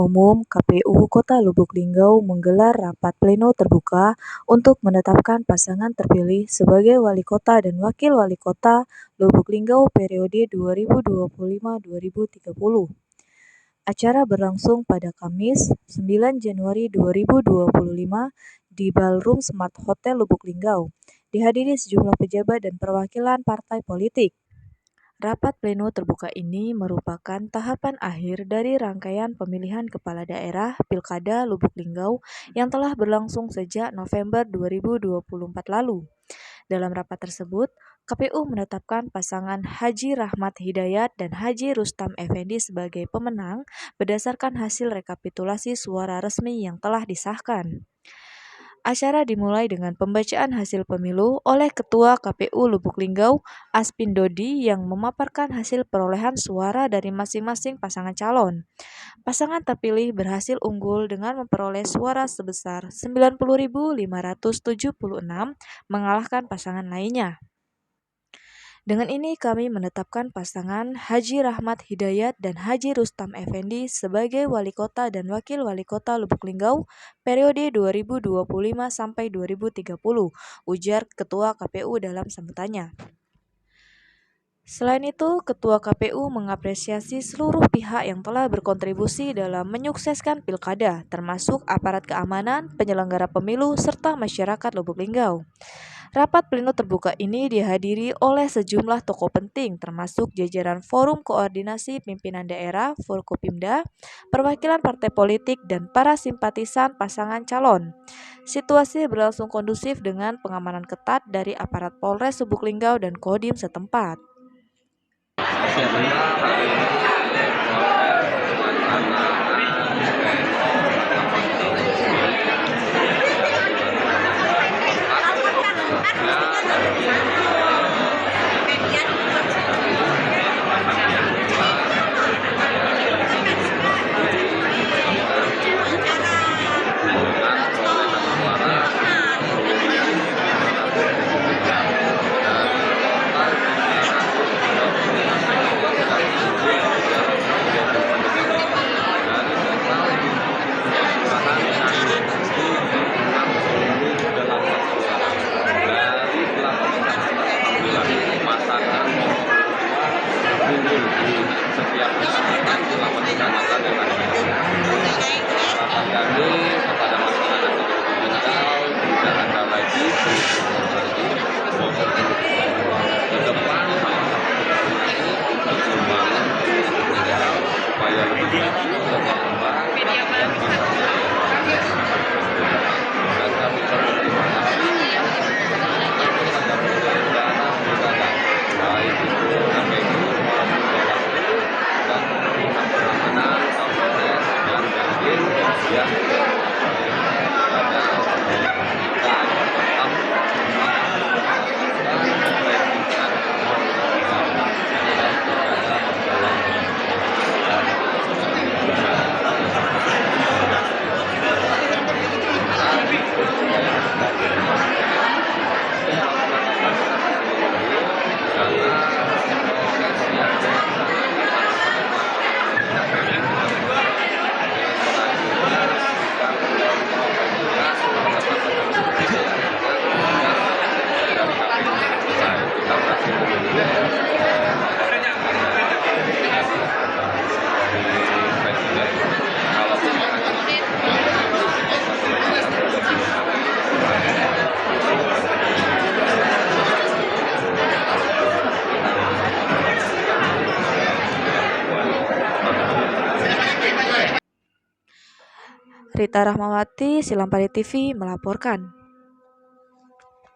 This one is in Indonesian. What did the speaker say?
Umum KPU Kota Lubuk Linggau menggelar rapat pleno terbuka untuk menetapkan pasangan terpilih sebagai Wali Kota dan Wakil Wali Kota Lubuk Linggau periode 2025-2030. Acara berlangsung pada Kamis, 9 Januari 2025 di Ballroom Smart Hotel Lubuk Linggau, dihadiri sejumlah pejabat dan perwakilan partai politik. Rapat pleno terbuka ini merupakan tahapan akhir dari rangkaian pemilihan kepala daerah Pilkada Lubuk Linggau yang telah berlangsung sejak November 2024 lalu. Dalam rapat tersebut, KPU menetapkan pasangan Haji Rahmat Hidayat dan Haji Rustam Effendi sebagai pemenang berdasarkan hasil rekapitulasi suara resmi yang telah disahkan. Acara dimulai dengan pembacaan hasil pemilu oleh Ketua KPU Lubuk Linggau, Aspin Dodi, yang memaparkan hasil perolehan suara dari masing-masing pasangan calon. Pasangan terpilih berhasil unggul dengan memperoleh suara sebesar 90.576, mengalahkan pasangan lainnya. Dengan ini kami menetapkan pasangan Haji Rahmat Hidayat dan Haji Rustam Effendi sebagai Wali Kota dan Wakil Wali Kota Lubuk Linggau periode 2025 sampai 2030, ujar Ketua KPU dalam sambutannya. Selain itu, Ketua KPU mengapresiasi seluruh pihak yang telah berkontribusi dalam menyukseskan pilkada, termasuk aparat keamanan, penyelenggara pemilu, serta masyarakat Lubuk Linggau. Rapat pleno terbuka ini dihadiri oleh sejumlah tokoh penting, termasuk jajaran Forum Koordinasi Pimpinan Daerah Forkopimda, perwakilan partai politik, dan para simpatisan pasangan calon. Situasi berlangsung kondusif dengan pengamanan ketat dari aparat Polres Lubuk Linggau dan Kodim setempat. Setiap kecamatan selama kecamatan yang ada di sini. Harapan kami kepada masyarakat Lubuk Linggau tidak ada lagi ke depan perkembangan supaya lebih maju dan berkembang dan bisa dan kami berterima kasih kepada penyelenggara pilkada baik itu KPU dan pihak pengamanan, Kapolres dan Dandim yang pada kita tetap Rita Rahmawati, Silampari TV melaporkan.